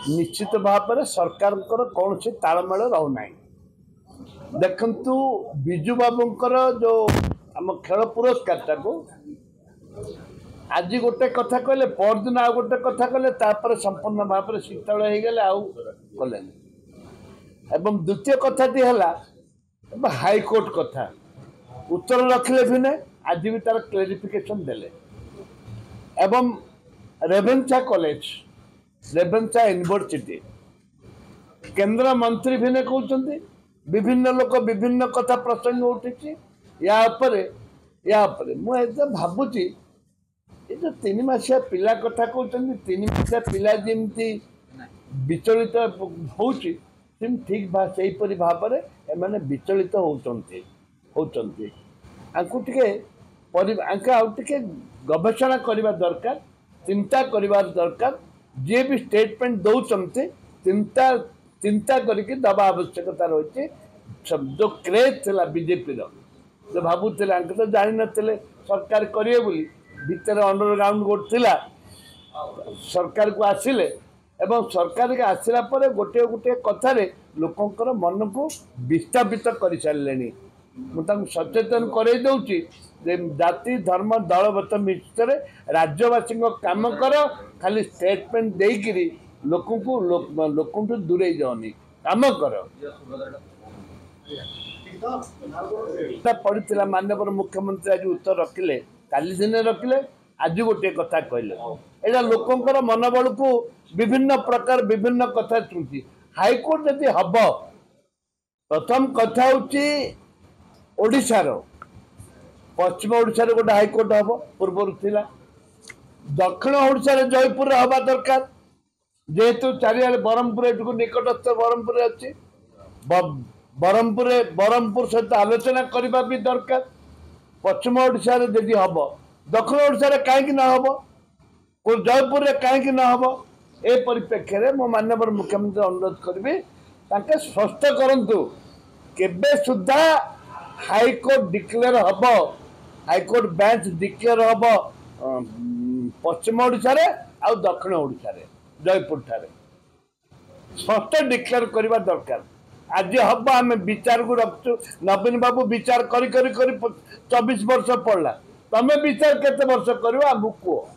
निश्चित भाव में सरकार कौन से तालमेल रोना देखु बिजु बाबूंकर जो आम खेल पुरस्कार को आज गोटे कथा कहले परदिन आ गोटे कथा कहले संपूर्ण भाव में शीतल हो गले आले एवं द्वितीय कथाटी है हाईकोर्ट कथा उत्तर रखिले भी नहीं आज भी तार क्लेरिफिकेशन देले एवं रेभेन्सा कॉलेज रेभेन्सा यूनिवर्सिटी केंद्र मंत्री भी कहते विभिन्न लोक विभिन्न कथा प्रसंग उठी या मुझे भावुची ये जो 3 मासिया पिला कथा कहते 3 मासिया पिला जमी विचलित होती ठीक से भाव में एमाने विचलित होती गवेषणा करने दरकार चिंता करने दरकार जी भी स्टेटमेंट दौरान चिंता चिंता करके दबा आवश्यकता रही जो क्रेज था बीजेपी जो भावुले तो जान नी सरकार करेंगे बोली भितर अंडरग्राउंड गोट थिला सरकार को आसिले एवं सरकार के आसला पर गोटे गोटे कथार लोकंर मन को विस्थापित कर सारे मुझे सचेतन करई दौची जाति धर्म दलगत मिश्र राज्यवासी काम कर खाली स्टेटमेंट देकर लोक दूरे जाओनी काम कर पड़ा माननीय मुख्यमंत्री आज उत्तर रखिले काली दिन रखिले आज गोटे कथा कहले एटा लोकंर मनोबल को विभिन्न प्रकार विभिन्न कथा चुंची हाईकोर्ट यदि हम प्रथम कथा ओडिशार पश्चिम ओडिशार गोटे हाईकोर्ट हम पूर्व थिला दक्षिण ओडिशार जयपुर हवा दरकार जेहेतु चारिआडे ब्रह्मपुर निकटस्थ ब्रह्मपुर अच्छी ब्रह्मपुर सहित आलोचना करने भी दरकार पश्चिम ओडिशा यदि हम दक्षिण ओडिशा कहीं न हम जयपुर कहीं न हम ए परिप्रेक्षी में मो माननीय मुख्यमंत्री अनुरोध करी स्पष्ट करूँ केबे सुधा हाईकोर्ट डिक्लेयर हम हाईकोर्ट बेंच डिक्लेयर हम पश्चिम ओडिशा आ दक्षिण ओडिशा जयपुर ठारे स्पष्ट डिक्लेयर करने दरकार आज हम आम विचार को रखु नवीन बाबू विचार करी 24 वर्ष पड़ला तमें विचार केते वर्ष कर आगु कह